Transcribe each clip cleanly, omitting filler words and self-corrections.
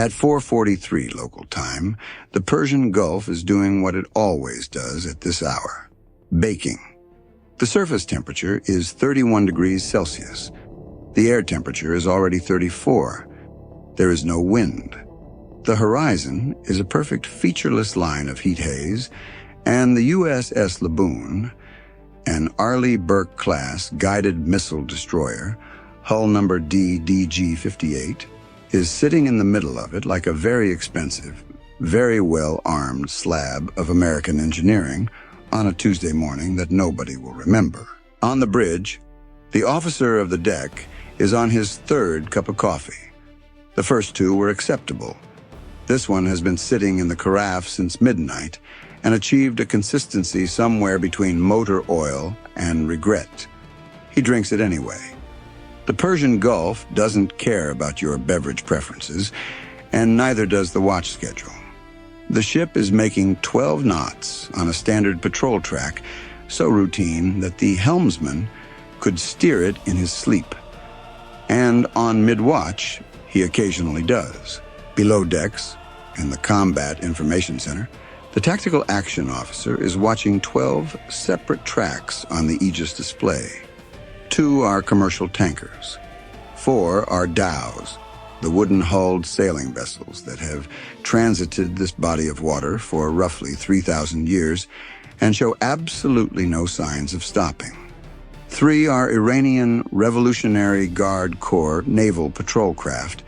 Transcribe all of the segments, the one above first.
At 4:43 local time, the Persian Gulf is doing what it always does at this hour: baking. The surface temperature is 31 degrees Celsius. The air temperature is already 34. There is no wind. The horizon is a perfect featureless line of heat haze, and the USS Laboon, an Arleigh Burke-class guided missile destroyer, hull number DDG-58, is sitting in the middle of it like a very expensive, very well-armed slab of American engineering on a Tuesday morning that nobody will remember. On the bridge, the officer of the deck is on his third cup of coffee. The first two were acceptable. This one has been sitting in the carafe since midnight and achieved a consistency somewhere between motor oil and regret. He drinks it anyway. The Persian Gulf doesn't care about your beverage preferences, and neither does the watch schedule. The ship is making 12 knots on a standard patrol track, so routine that the helmsman could steer it in his sleep. And on mid-watch, he occasionally does. Below decks, in the Combat Information Center, the Tactical Action Officer is watching 12 separate tracks on the Aegis display. 2 are commercial tankers. 4 are dhows, the wooden-hulled sailing vessels that have transited this body of water for roughly 3,000 years and show absolutely no signs of stopping. 3 are Iranian Revolutionary Guard Corps naval patrol craft,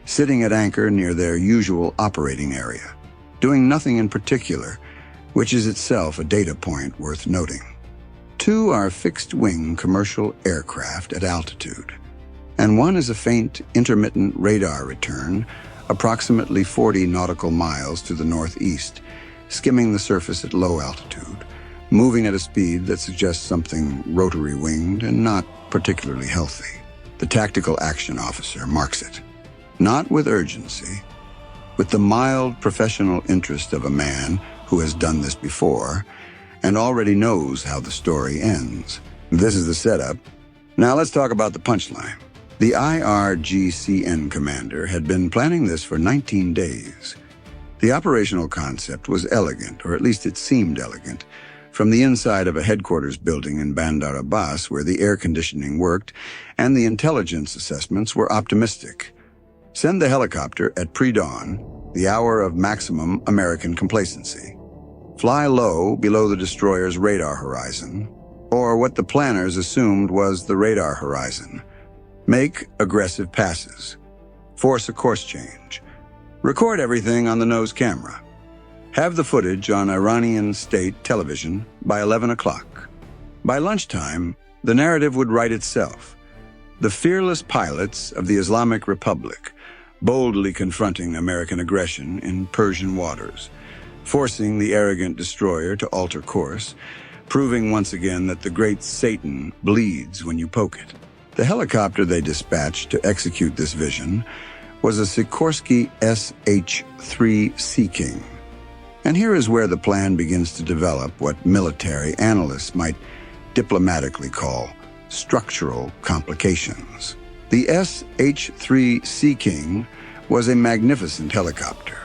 sitting at anchor near their usual operating area, doing nothing in particular, which is itself a data point worth noting. 2 are fixed-wing commercial aircraft at altitude, and 1 is a faint, intermittent radar return approximately 40 nautical miles to the northeast, skimming the surface at low altitude, moving at a speed that suggests something rotary-winged and not particularly healthy. The Tactical Action Officer marks it, not with urgency, with the mild professional interest of a man who has done this before and already knows how the story ends. This is the setup. Now let's talk about the punchline. The IRGCN commander had been planning this for 19 days. The operational concept was elegant, or at least it seemed elegant, from the inside of a headquarters building in Bandar Abbas where the air conditioning worked and the intelligence assessments were optimistic. Send the helicopter at pre-dawn, the hour of maximum American complacency. Fly low below the destroyer's radar horizon, or what the planners assumed was the radar horizon. Make aggressive passes. Force a course change. Record everything on the nose camera. Have the footage on Iranian state television by 11 o'clock. By lunchtime, the narrative would write itself. The fearless pilots of the Islamic Republic, boldly confronting American aggression in Persian waters, forcing the arrogant destroyer to alter course, proving once again that the great Satan bleeds when you poke it. The helicopter they dispatched to execute this vision was a Sikorsky SH-3 Sea King. And here is where the plan begins to develop what military analysts might diplomatically call structural complications. The SH-3 Sea King was a magnificent helicopter.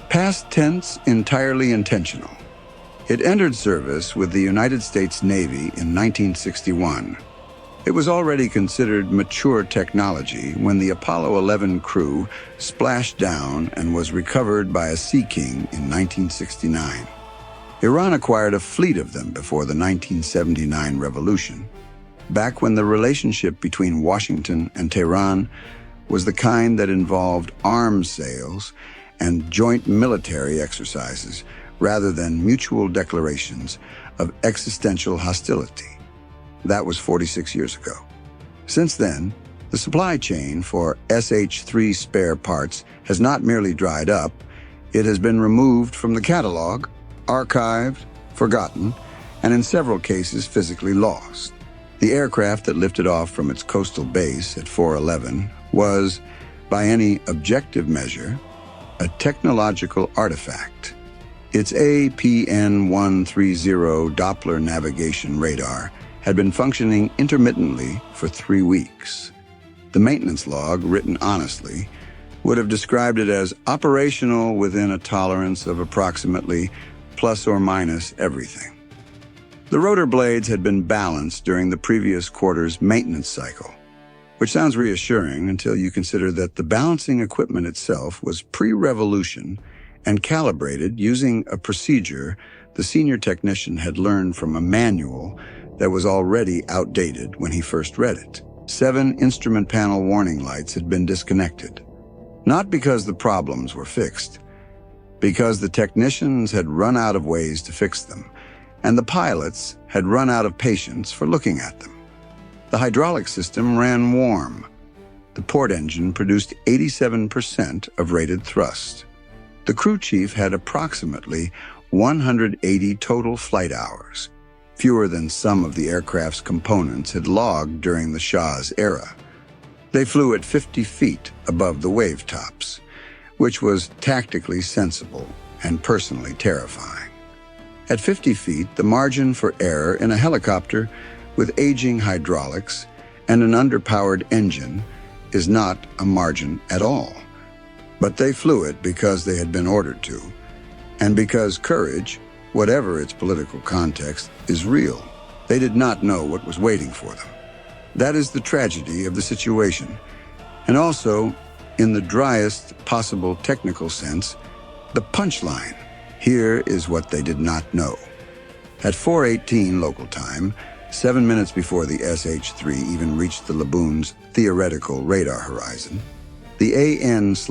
Past tense entirely intentional. It entered service with the United States Navy in 1961. It was already considered mature technology when the Apollo 11 crew splashed down and was recovered by a Sea King in 1969. Iran acquired a fleet of them before the 1979 revolution, back when the relationship between Washington and Tehran was the kind that involved arms sales and joint military exercises rather than mutual declarations of existential hostility. That was 46 years ago. Since then, the supply chain for SH-3 spare parts has not merely dried up, it has been removed from the catalog, archived, forgotten, and in several cases physically lost. The aircraft that lifted off from its coastal base at 411 was, by any objective measure, a technological artifact. Its APN-130 Doppler navigation radar had been functioning intermittently for 3 weeks. The maintenance log, written honestly, would have described it as operational within a tolerance of approximately plus or minus everything. The rotor blades had been balanced during the previous quarter's maintenance cycle, which sounds reassuring until you consider that the balancing equipment itself was pre-revolution and calibrated using a procedure the senior technician had learned from a manual that was already outdated when he first read it. 7 instrument panel warning lights had been disconnected, not because the problems were fixed, because the technicians had run out of ways to fix them, and the pilots had run out of patience for looking at them. The hydraulic system ran warm. The port engine produced 87% of rated thrust. The crew chief had approximately 180 total flight hours, fewer than some of the aircraft's components had logged during the Shah's era. They flew at 50 feet above the wave tops, which was tactically sensible and personally terrifying. At 50 feet, the margin for error in a helicopter with aging hydraulics and an underpowered engine is not a margin at all. But they flew it because they had been ordered to, and because courage, whatever its political context, is real. They did not know what was waiting for them. That is the tragedy of the situation, and also, in the driest possible technical sense, the punchline. Here is what they did not know. At 4:18 local time, 7 minutes before the SH-3 even reached the Laboon's theoretical radar horizon, the AN/SPY-1D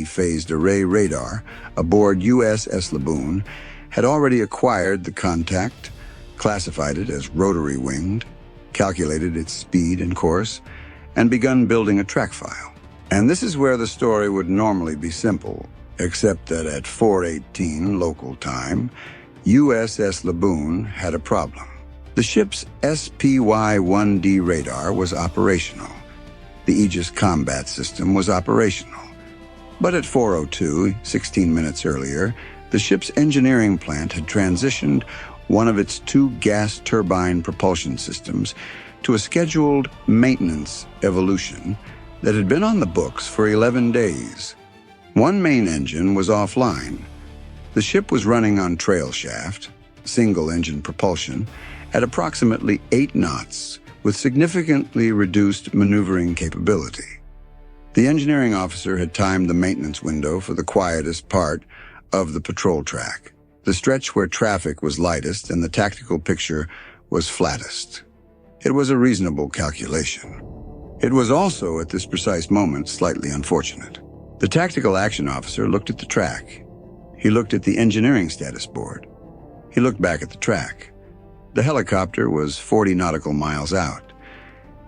phased array radar aboard USS Laboon had already acquired the contact, classified it as rotary-winged, calculated its speed and course, and begun building a track file. And this is where the story would normally be simple, except that at 4:18 local time, USS Laboon had a problem. The ship's SPY-1D radar was operational. The Aegis combat system was operational. But at 4:02, 16 minutes earlier, the ship's engineering plant had transitioned one of its 2 gas turbine propulsion systems to a scheduled maintenance evolution that had been on the books for 11 days. One main engine was offline. The ship was running on trail shaft, single-engine propulsion, at approximately 8 knots, with significantly reduced maneuvering capability. The engineering officer had timed the maintenance window for the quietest part of the patrol track, the stretch where traffic was lightest and the tactical picture was flattest. It was a reasonable calculation. It was also, at this precise moment, slightly unfortunate. The tactical action officer looked at the track. He looked at the engineering status board. He looked back at the track. The helicopter was 40 nautical miles out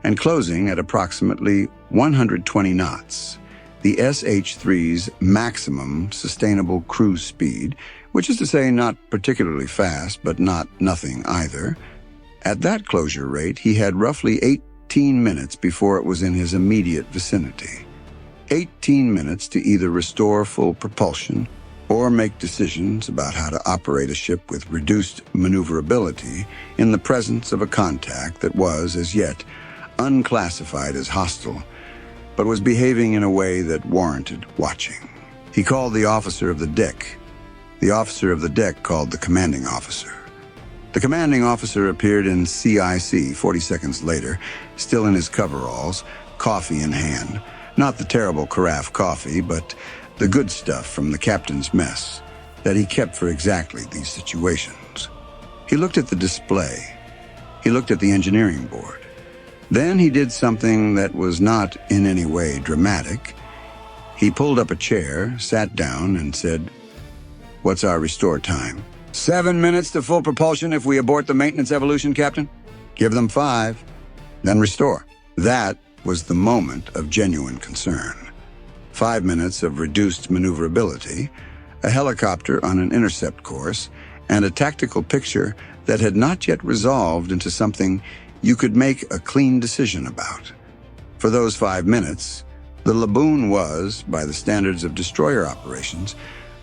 and closing at approximately 120 knots, the SH-3's maximum sustainable cruise speed, which is to say not particularly fast, but not nothing either. At that closure rate, he had roughly 18 minutes before it was in his immediate vicinity. 18 minutes to either restore full propulsion or make decisions about how to operate a ship with reduced maneuverability in the presence of a contact that was, as yet, unclassified as hostile, but was behaving in a way that warranted watching. He called the officer of the deck. The officer of the deck called the commanding officer. The commanding officer appeared in CIC 40 seconds later, still in his coveralls, coffee in hand. Not the terrible carafe coffee, but the good stuff from the captain's mess that he kept for exactly these situations. He looked at the display. He looked at the engineering board. Then he did something that was not in any way dramatic. He pulled up a chair, sat down, and said, "What's our restore time?" 7 minutes to full propulsion if we abort the maintenance evolution, Captain. Give them 5, then restore. That was the moment of genuine concern. 5 minutes of reduced maneuverability, a helicopter on an intercept course, and a tactical picture that had not yet resolved into something you could make a clean decision about. For those 5 minutes, the Laboon was, by the standards of destroyer operations,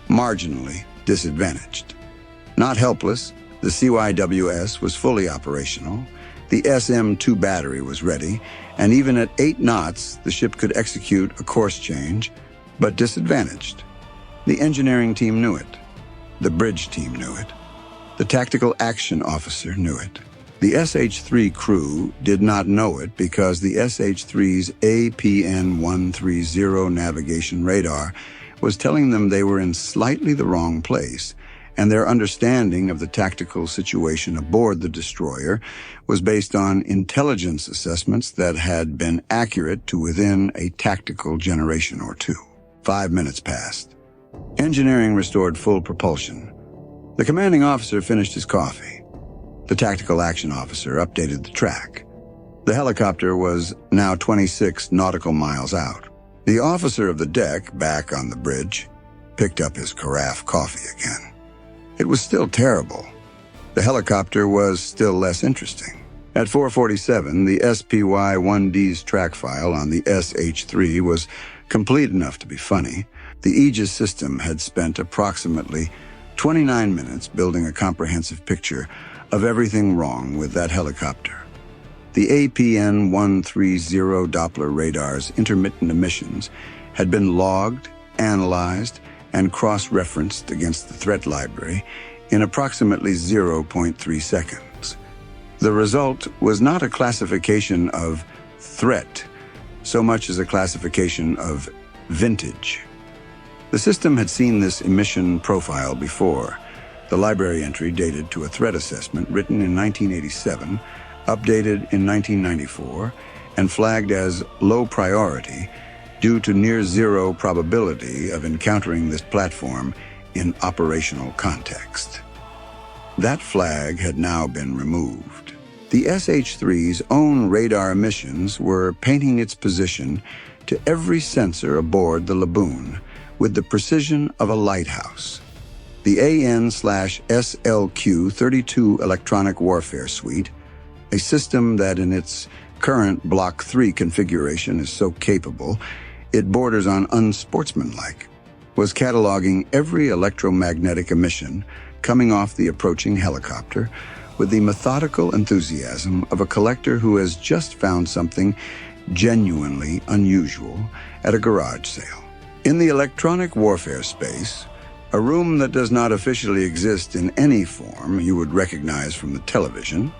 marginally disadvantaged. Not helpless, the CYWS was fully operational, The SM-2 battery was ready, and even at 8 knots, the ship could execute a course change, but disadvantaged. The engineering team knew it. The bridge team knew it. The tactical action officer knew it. The SH-3 crew did not know it because the SH-3's APN-130 navigation radar was telling them they were in slightly the wrong place, and their understanding of the tactical situation aboard the destroyer was based on intelligence assessments that had been accurate to within a tactical generation or two. 5 minutes passed. Engineering restored full propulsion. The commanding officer finished his coffee. The tactical action officer updated the track. The helicopter was now 26 nautical miles out. The officer of the deck, back on the bridge, picked up his carafe coffee again. It was still terrible. The helicopter was still less interesting. At 4:47, the SPY-1D's track file on the SH-3 was complete enough to be funny. The Aegis system had spent approximately 29 minutes building a comprehensive picture of everything wrong with that helicopter. The APN-130 Doppler radar's intermittent emissions had been logged, analyzed, and cross-referenced against the threat library in approximately 0.3 seconds. The result was not a classification of threat so much as a classification of vintage. The system had seen this emission profile before. The library entry dated to a threat assessment written in 1987, updated in 1994, and flagged as low priority due to near-zero probability of encountering this platform in operational context. That flag had now been removed. The SH-3's own radar emissions were painting its position to every sensor aboard the Laboon with the precision of a lighthouse. The AN/SLQ-32 electronic warfare suite, a system that in its current Block 3 configuration is so capable it borders on unsportsmanlike, was cataloging every electromagnetic emission coming off the approaching helicopter with the methodical enthusiasm of a collector who has just found something genuinely unusual at a garage sale. In the electronic warfare space, a room that does not officially exist in any form you would recognize from the television,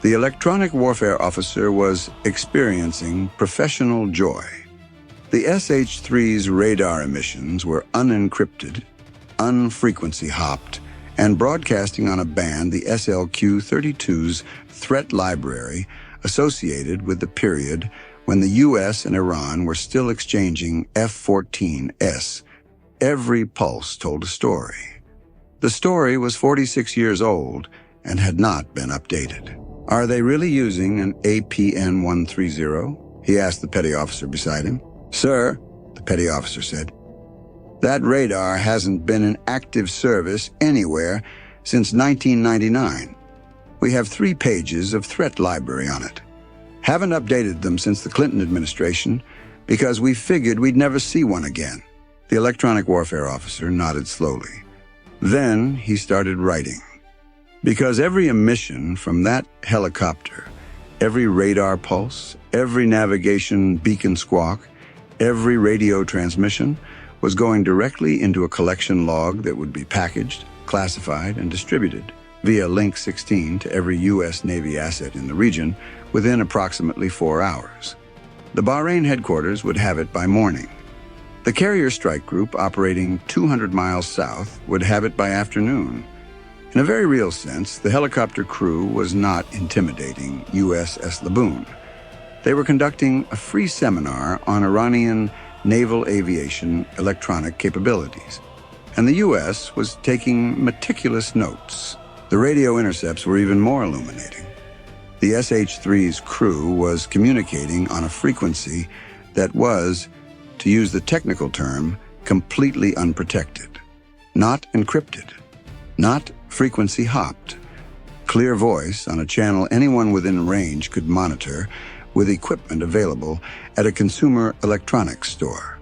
the electronic warfare officer was experiencing professional joy. The SH-3's radar emissions were unencrypted, unfrequency hopped, and broadcasting on a band the SLQ-32's threat library associated with the period when the US and Iran were still exchanging F-14S. Every pulse told a story. The story was 46 years old and had not been updated. "Are they really using an APN-130? He asked the petty officer beside him. "Sir," the petty officer said, "that radar hasn't been in active service anywhere since 1999. We have 3 pages of threat library on it. Haven't updated them since the Clinton administration because we figured we'd never see one again." The electronic warfare officer nodded slowly. Then he started writing. Because every emission from that helicopter, every radar pulse, every navigation beacon squawk, every radio transmission was going directly into a collection log that would be packaged, classified, and distributed via Link 16 to every U.S. Navy asset in the region within approximately 4 hours. The Bahrain headquarters would have it by morning. The carrier strike group operating 200 miles south would have it by afternoon. In a very real sense, the helicopter crew was not intimidating USS Laboon. They were conducting a free seminar on Iranian naval aviation electronic capabilities, and the U.S. was taking meticulous notes. The radio intercepts were even more illuminating. The SH-3's crew was communicating on a frequency that was, to use the technical term, completely unprotected, not encrypted, not frequency hopped. Clear voice on a channel anyone within range could monitor with equipment available at a consumer electronics store.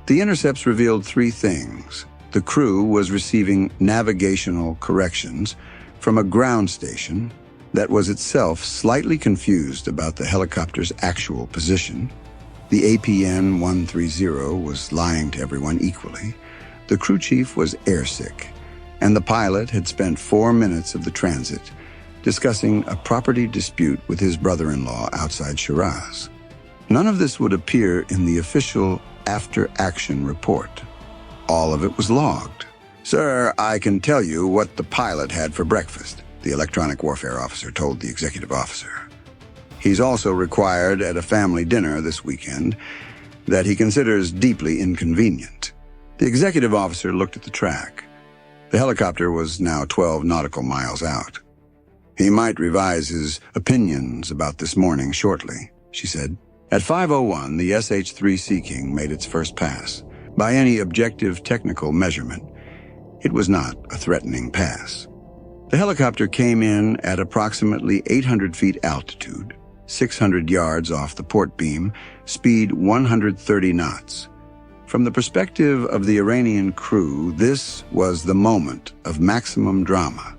The intercepts revealed 3 things. The crew was receiving navigational corrections from a ground station that was itself slightly confused about the helicopter's actual position. The APN-130 was lying to everyone equally. The crew chief was airsick, and the pilot had spent 4 minutes of the transit discussing a property dispute with his brother-in-law outside Shiraz. None of this would appear in the official after-action report. All of it was logged. "Sir, I can tell you what the pilot had for breakfast," the electronic warfare officer told the executive officer. "He's also required at a family dinner this weekend that he considers deeply inconvenient." The executive officer looked at the track. The helicopter was now 12 nautical miles out. "He might revise his opinions about this morning shortly," she said. At 5:01, the SH-3 Sea King made its first pass. By any objective technical measurement, it was not a threatening pass. The helicopter came in at approximately 800 feet altitude, 600 yards off the port beam, speed 130 knots. From the perspective of the Iranian crew, this was the moment of maximum drama.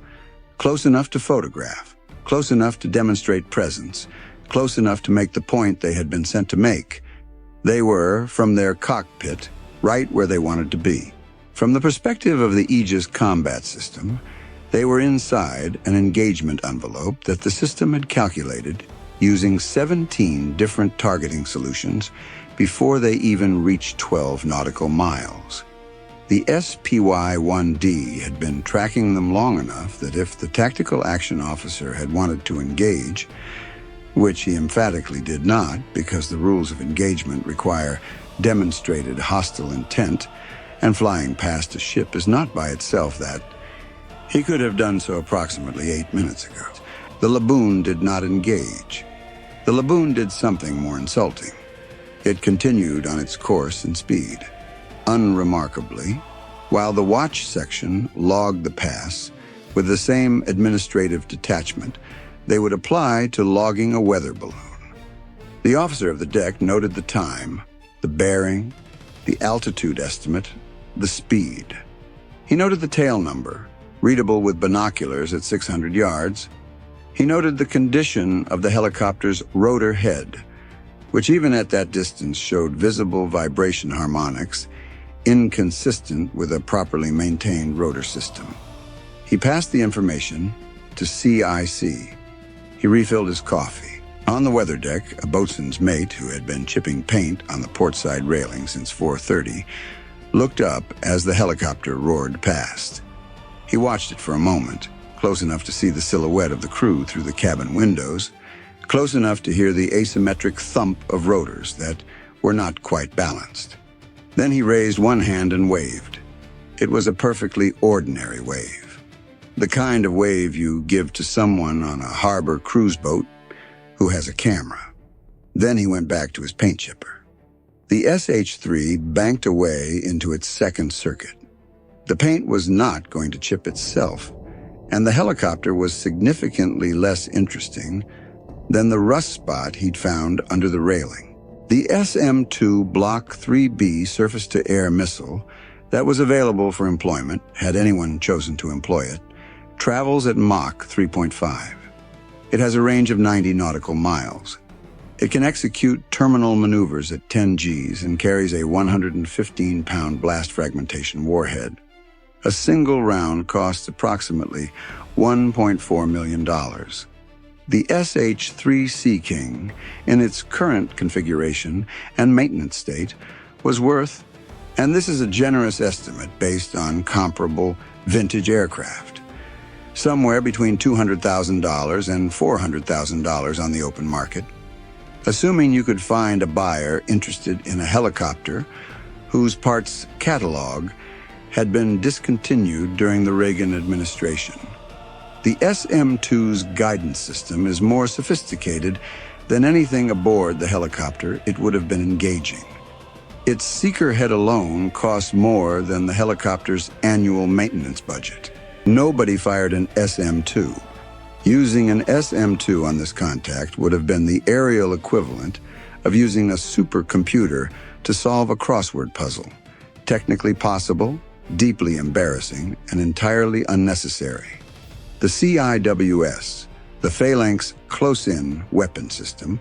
Close enough to photograph, close enough to demonstrate presence, close enough to make the point they had been sent to make. They were, from their cockpit, right where they wanted to be. From the perspective of the Aegis combat system, they were inside an engagement envelope that the system had calculated using 17 different targeting solutions before they even reached 12 nautical miles. The SPY-1D had been tracking them long enough that if the tactical action officer had wanted to engage, which he emphatically did not because the rules of engagement require demonstrated hostile intent, and flying past a ship is not by itself that, he could have done so approximately 8 minutes ago. The Laboon did not engage. The Laboon did something more insulting. It continued on its course and speed. Unremarkably, while the watch section logged the pass, with the same administrative detachment, they would apply to logging a weather balloon. The officer of the deck noted the time, the bearing, the altitude estimate, the speed. He noted the tail number, readable with binoculars at 600 yards. He noted the condition of the helicopter's rotor head, which even at that distance showed visible vibration harmonics, inconsistent with a properly maintained rotor system. He passed the information to CIC. He refilled his coffee. On the weather deck, a boatswain's mate, who had been chipping paint on the portside railing since 4:30, looked up as the helicopter roared past. He watched it for a moment, close enough to see the silhouette of the crew through the cabin windows, close enough to hear the asymmetric thump of rotors that were not quite balanced. Then he raised one hand and waved. It was a perfectly ordinary wave. The kind of wave you give to someone on a harbor cruise boat who has a camera. Then he went back to his paint chipper. The SH-3 banked away into its second circuit. The paint was not going to chip itself, and the helicopter was significantly less interesting than the rust spot he'd found under the railing. The SM-2 Block 3B surface-to-air missile that was available for employment, had anyone chosen to employ it, travels at Mach 3.5. It has a range of 90 nautical miles. It can execute terminal maneuvers at 10 Gs and carries a 115-pound blast fragmentation warhead. A single round costs approximately $1.4 million. The SH-3 Sea King, in its current configuration and maintenance state, was worth, and this is a generous estimate based on comparable vintage aircraft, somewhere between $200,000 and $400,000 on the open market. Assuming you could find a buyer interested in a helicopter whose parts catalog had been discontinued during the Reagan administration. The SM-2's guidance system is more sophisticated than anything aboard the helicopter it would have been engaging. Its seeker head alone costs more than the helicopter's annual maintenance budget. Nobody fired an SM-2. Using an SM-2 on this contact would have been the aerial equivalent of using a supercomputer to solve a crossword puzzle. Technically possible, deeply embarrassing, and entirely unnecessary. The CIWS, the Phalanx close-in weapon system,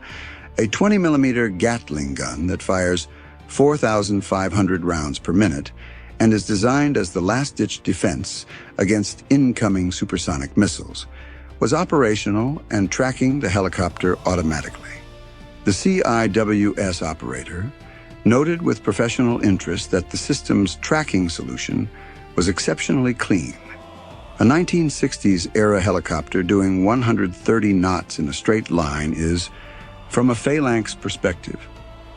a 20-millimeter Gatling gun that fires 4,500 rounds per minute and is designed as the last-ditch defense against incoming supersonic missiles, was operational and tracking the helicopter automatically. The CIWS operator noted with professional interest that the system's tracking solution was exceptionally clean. A 1960s-era helicopter doing 130 knots in a straight line is, from a Phalanx perspective,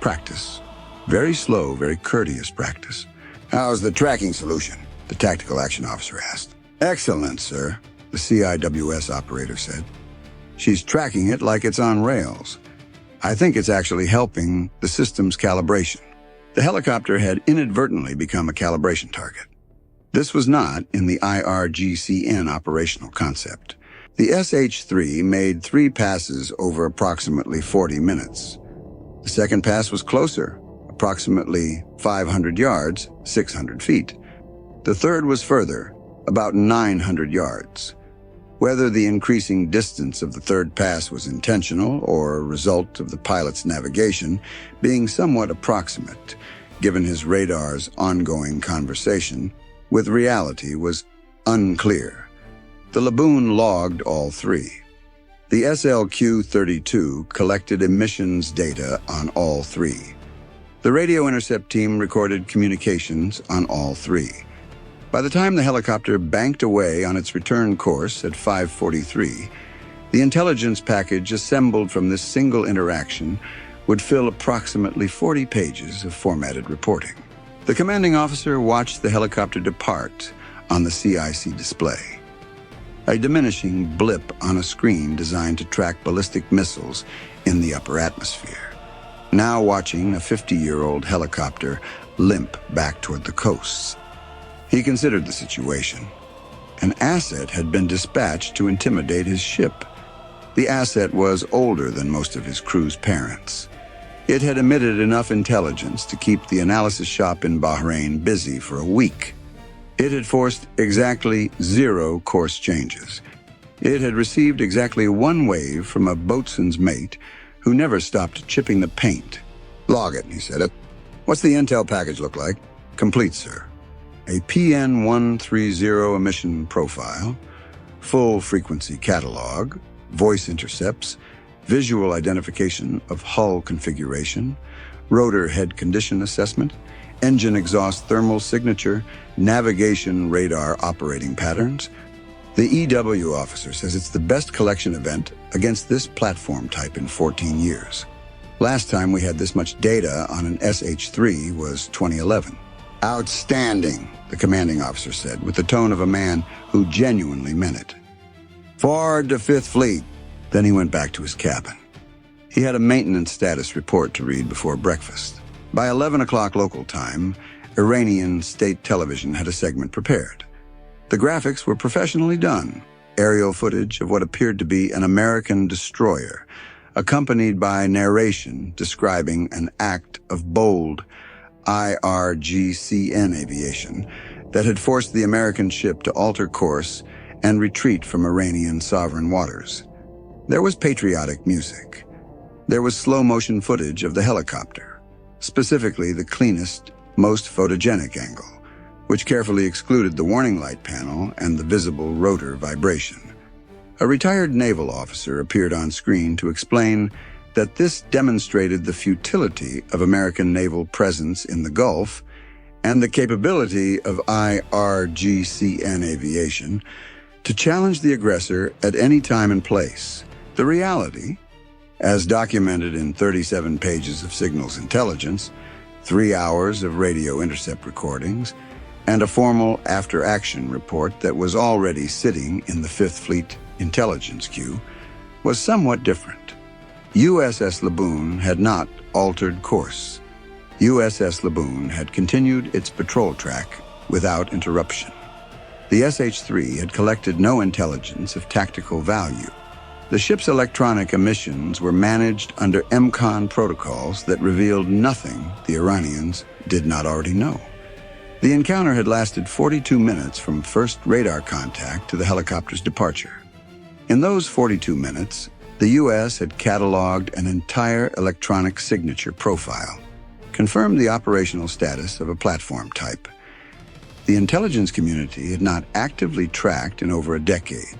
practice. Very slow, very courteous practice. "How's the tracking solution?" the tactical action officer asked. "Excellent, sir," the CIWS operator said. "She's tracking it like it's on rails. I think it's actually helping the system's calibration." The helicopter had inadvertently become a calibration target. This was not in the IRGCN operational concept. The SH-3 made 3 passes over approximately 40 minutes. The second pass was closer, approximately 500 yards, 600 feet. The third was further, about 900 yards. Whether the increasing distance of the third pass was intentional or a result of the pilot's navigation being somewhat approximate, given his radar's ongoing conversation with reality, was unclear. The Laboon logged all 3. The SLQ-32 collected emissions data on all 3. The radio intercept team recorded communications on all 3. By the time the helicopter banked away on its return course at 5:43, the intelligence package assembled from this single interaction would fill approximately 40 pages of formatted reporting. The commanding officer watched the helicopter depart on the CIC display, a diminishing blip on a screen designed to track ballistic missiles in the upper atmosphere, now watching a 50-year-old helicopter limp back toward the coasts. He considered the situation. An asset had been dispatched to intimidate his ship. The asset was older than most of his crew's parents. It had emitted enough intelligence to keep the analysis shop in Bahrain busy for a week. It had forced exactly 0 course changes. It had received exactly 1 wave from a boatswain's mate who never stopped chipping the paint. "Log it," he said. "What's the intel package look like?" "Complete, sir. A PN-130 emission profile, full frequency catalog, voice intercepts, visual identification of hull configuration, rotor head condition assessment, engine exhaust thermal signature, navigation radar operating patterns. The EW officer says it's the best collection event against this platform type in 14 years. Last time we had this much data on an SH-3 was 2011. "Outstanding," the commanding officer said, with the tone of a man who genuinely meant it. "Forward to 5th Fleet." Then he went back to his cabin. He had a maintenance status report to read before breakfast. By 11 o'clock local time, Iranian state television had a segment prepared. The graphics were professionally done, aerial footage of what appeared to be an American destroyer, accompanied by narration describing an act of bold IRGCN aviation that had forced the American ship to alter course and retreat from Iranian sovereign waters. There was patriotic music. There was slow-motion footage of the helicopter, specifically the cleanest, most photogenic angle, which carefully excluded the warning light panel and the visible rotor vibration. A retired naval officer appeared on screen to explain that this demonstrated the futility of American naval presence in the Gulf and the capability of IRGCN aviation to challenge the aggressor at any time and place. The reality, as documented in 37 pages of signals intelligence, 3 hours of radio intercept recordings, and a formal after-action report that was already sitting in the 5th Fleet intelligence queue, was somewhat different. USS Laboon had not altered course. USS Laboon had continued its patrol track without interruption. The SH-3 had collected no intelligence of tactical value. The ship's electronic emissions were managed under MCON protocols that revealed nothing the Iranians did not already know. The encounter had lasted 42 minutes from first radar contact to the helicopter's departure. In those 42 minutes, the U.S. had catalogued an entire electronic signature profile, confirmed the operational status of a platform type. The intelligence community had not actively tracked in over a decade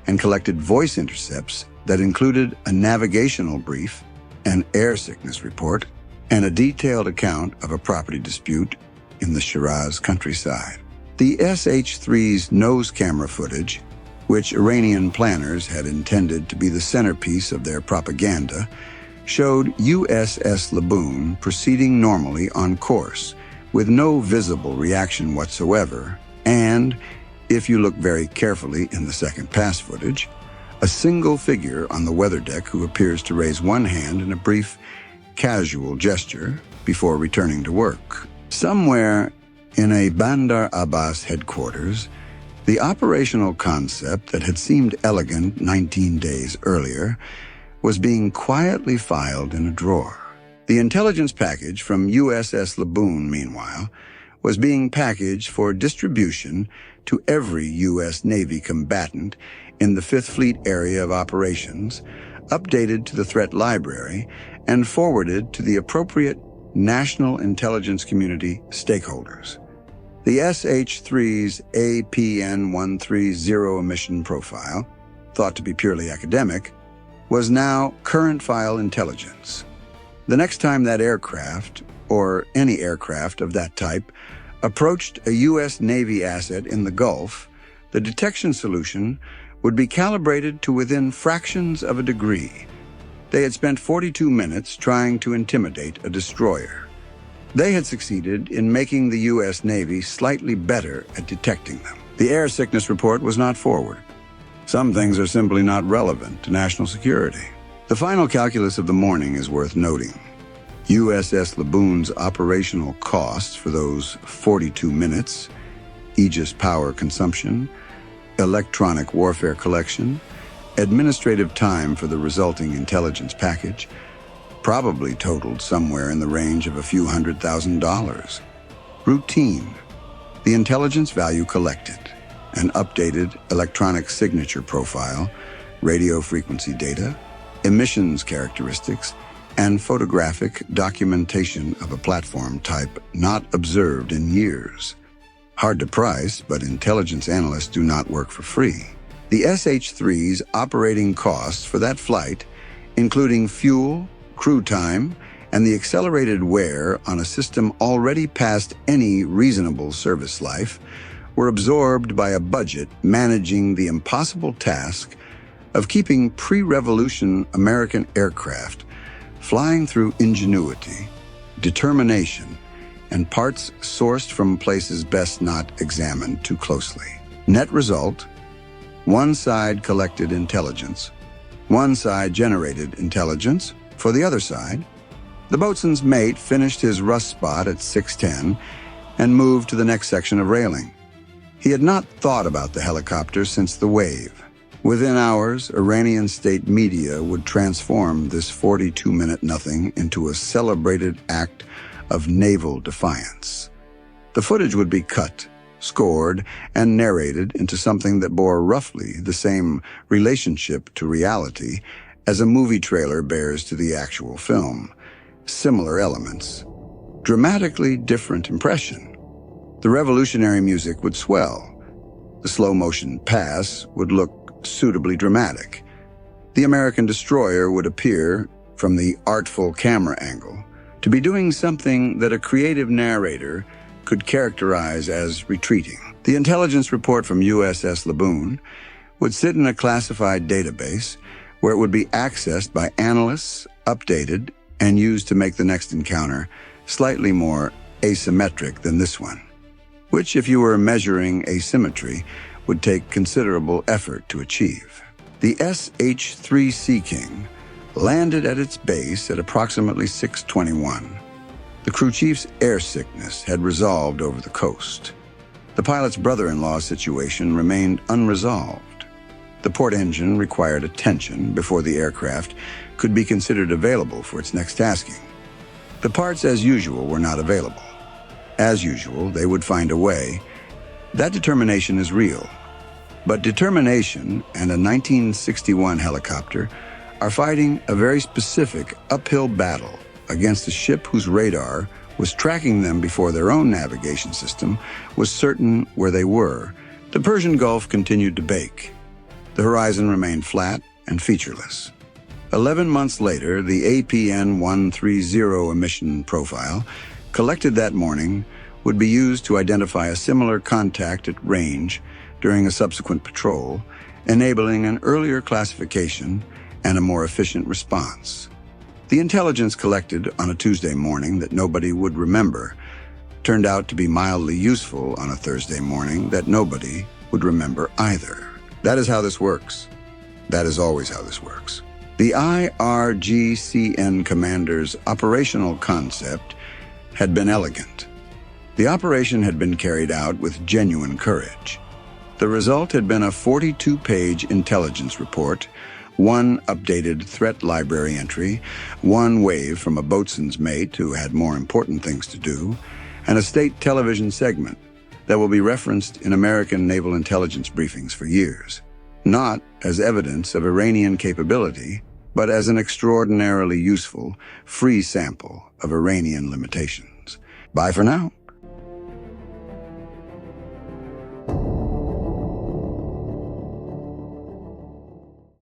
and collected voice intercepts that included a navigational brief, an airsickness report, and a detailed account of a property dispute in the Shiraz countryside. The SH-3's nose camera footage, which Iranian planners had intended to be the centerpiece of their propaganda, showed USS Laboon proceeding normally on course, with no visible reaction whatsoever, and, if you look very carefully in the second pass footage, a single figure on the weather deck who appears to raise one hand in a brief, casual gesture before returning to work. Somewhere in a Bandar Abbas headquarters, the operational concept that had seemed elegant 19 days earlier was being quietly filed in a drawer. The intelligence package from USS Laboon, meanwhile, was being packaged for distribution to every U.S. Navy combatant in the Fifth Fleet area of operations, updated to the threat library, and forwarded to the appropriate national intelligence community stakeholders. The SH-3's APN-130 emission profile, thought to be purely academic, was now current file intelligence. The next time that aircraft, or any aircraft of that type, approached a U.S. Navy asset in the Gulf, the detection solution would be calibrated to within fractions of a degree. They had spent 42 minutes trying to intimidate a destroyer. They had succeeded in making the U.S. Navy slightly better at detecting them. The airsickness report was not forward. Some things are simply not relevant to national security. The final calculus of the morning is worth noting. USS Laboon's operational costs for those 42 minutes, Aegis power consumption, electronic warfare collection, administrative time for the resulting intelligence package, probably totaled somewhere in the range of a few $100,000. Routine, the intelligence value collected, an updated electronic signature profile, radio frequency data, emissions characteristics, and photographic documentation of a platform type not observed in years. Hard to price, but intelligence analysts do not work for free. The SH-3's operating costs for that flight, including fuel, crew time, and the accelerated wear on a system already past any reasonable service life, were absorbed by a budget managing the impossible task of keeping pre-revolution American aircraft flying through ingenuity, determination, and parts sourced from places best not examined too closely. Net result: one side collected intelligence, one side generated intelligence for the other side. The boatswain's mate finished his rust spot at 6:10 and moved to the next section of railing. He had not thought about the helicopter since the wave. Within hours, Iranian state media would transform this 42-minute nothing into a celebrated act of naval defiance. The footage would be cut, scored, and narrated into something that bore roughly the same relationship to reality as a movie trailer bears to the actual film. Similar elements. Dramatically different impression. The revolutionary music would swell. The slow-motion pass would look suitably dramatic. The American destroyer would appear, from the artful camera angle, to be doing something that a creative narrator could characterize as retreating. The intelligence report from USS Laboon would sit in a classified database where it would be accessed by analysts, updated, and used to make the next encounter slightly more asymmetric than this one, which, if you were measuring asymmetry, would take considerable effort to achieve. The SH-3 Sea King landed at its base at approximately 6:21. The crew chief's airsickness had resolved over the coast. The pilot's brother-in-law's situation remained unresolved. The port engine required attention before the aircraft could be considered available for its next tasking. The parts, as usual, were not available. As usual, they would find a way. That determination is real. But determination and a 1961 helicopter are fighting a very specific uphill battle against a ship whose radar was tracking them before their own navigation system was certain where they were. The Persian Gulf continued to bake. The horizon remained flat and featureless. 11 months later, the APN-130 emission profile, collected that morning, would be used to identify a similar contact at range during a subsequent patrol, enabling an earlier classification and a more efficient response. The intelligence collected on a Tuesday morning that nobody would remember turned out to be mildly useful on a Thursday morning that nobody would remember either. That is how this works. That is always how this works. The IRGCN commander's operational concept had been elegant. The operation had been carried out with genuine courage. The result had been a 42-page intelligence report, one updated threat library entry, one wave from a boatswain's mate who had more important things to do, and a state television segment that will be referenced in American naval intelligence briefings for years, not as evidence of Iranian capability, but as an extraordinarily useful, free sample of Iranian limitations. Bye for now.